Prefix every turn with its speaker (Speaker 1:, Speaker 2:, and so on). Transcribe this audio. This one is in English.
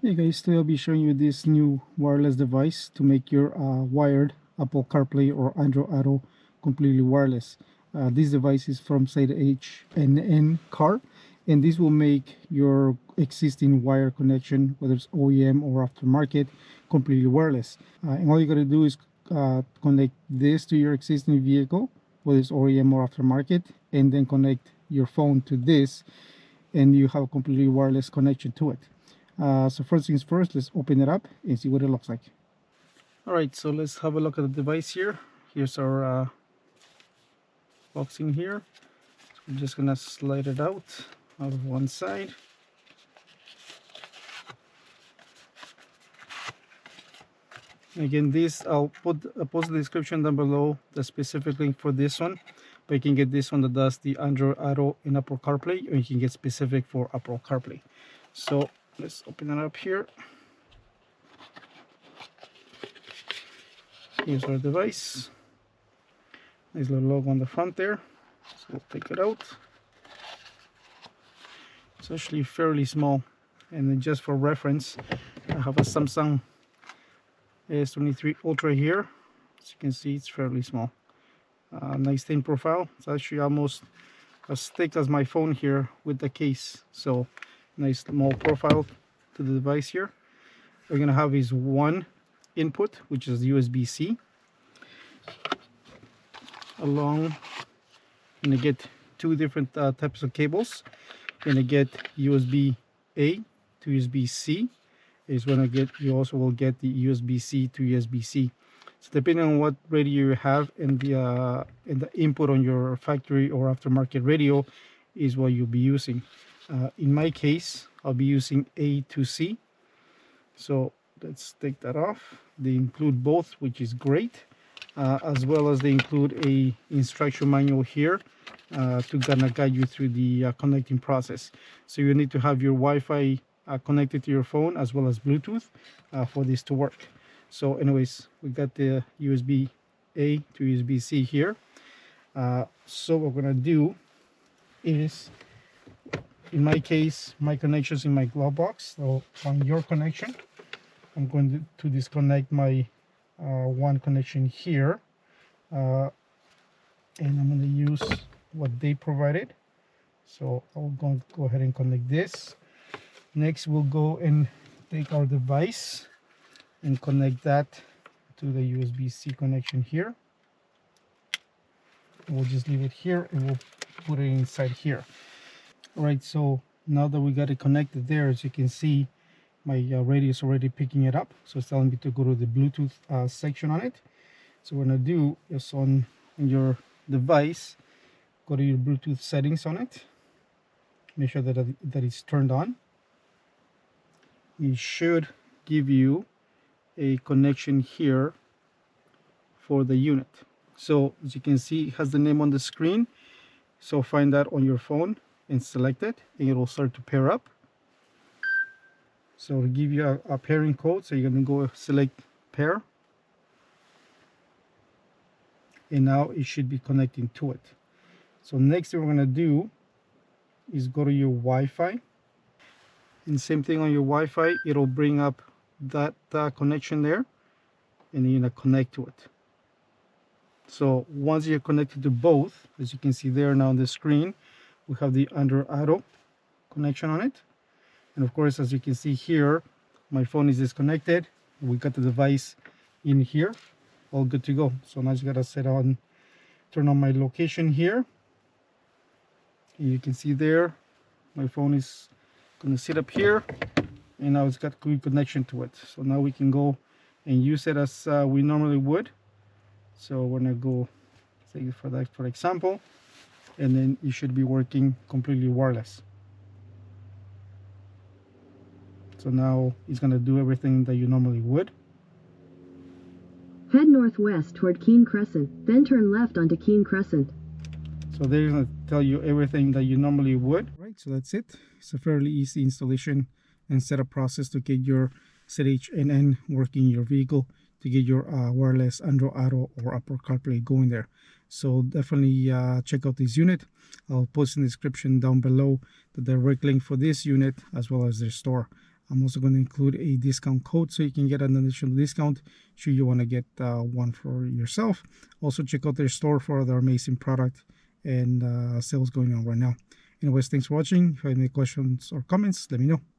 Speaker 1: Hey guys, today I'll be showing you this new wireless device to make your wired Apple CarPlay or AndroidAuto completely wireless. This device is from ZHNNCar, and this will make your existing wire connection, whether it's OEM or aftermarket, completely wireless. And all you got to do is connect this to your existing vehicle, whether it's OEM or aftermarket, and then connect your phone to this, and you have a completely wireless connection to it. So first things first, let's open it up and see what it looks like. Alright, so let's have a look at the device here. Here's our box in here. So we're just gonna slide it out of one side. Again, this I'll post the description down below, the specific link for this one. But you can get this one that does the AndroidAuto and Apple CarPlay, or you can get specific for Apple CarPlay. So let's open it up here. Here's our device. Nice little logo on the front there. So we'll take it out. It's actually fairly small. And then just for reference, I have a Samsung S23 Ultra here. As you can see, it's fairly small. Nice thin profile. It's actually almost as thick as my phone here with the case. So nice small profile to the device here. We're gonna have is one input, which is USB-C. Along, you're gonna get two different types of cables. You're gonna get USB-A to USB-C. You also will get the USB-C to USB-C. So depending on what radio you have, and the input on your factory or aftermarket radio is what you'll be using. In my case, I'll be using A to C. So let's take that off. They include both, which is great, as well as they include a instruction manual here to kind of guide you through the connecting process. So you need to have your Wi-Fi connected to your phone as well as Bluetooth for this to work. So anyways, we got the USB-A to USB-C here. So what we're gonna do is, in my case, my connection's in my glove box. So on your connection, I'm going to disconnect my one connection here, and I'm going to use what they provided. So I'll go ahead and connect this. Next, we'll go and take our device and connect that to the USB-C connection here. We'll just leave it here and we'll put it inside here. All right, so now that we got it connected there, as you can see, my radio is already picking it up. So it's telling me to go to the Bluetooth section on it. So what we're gonna do is on your device, go to your Bluetooth settings on it. Make sure that it's turned on. It should give you a connection here for the unit. So as you can see, it has the name on the screen. So find that on your phone and select it, and it will start to pair up. So it'll give you a pairing code. So you're going to go select pair, and now it should be connecting to it. So next thing we're going to do is go to your Wi-Fi, and same thing on your Wi-Fi, it'll bring up that connection there, and you're going to connect to it. So once you're connected to both, as you can see there now on the screen, we have the AndroidAuto connection on it. And of course, as you can see here, my phone is disconnected. We got the device in here, all good to go. So now I just gotta turn on my location here. And you can see there, my phone is gonna sit up here, and now it's got good connection to it. So now we can go and use it as we normally would. So we're gonna go take it for that, for example, and then you should be working completely wireless. So now it's gonna do everything that you normally would.
Speaker 2: Head northwest toward Keene Crescent, then turn left onto Keene Crescent.
Speaker 1: So they're gonna tell you everything that you normally would. Right, so that's it. It's a fairly easy installation and setup process to get your ZHNN working in your vehicle, to get your wireless AndroidAuto or Apple CarPlay going there. So definitely check out this unit. I'll post in the description down below the direct link for this unit as well as their store. I'm also going to include a discount code so you can get an additional discount should you want to get one for yourself. Also check out their store for other amazing product and sales going on right now. Anyways, thanks for watching. If you have any questions or comments, let me know.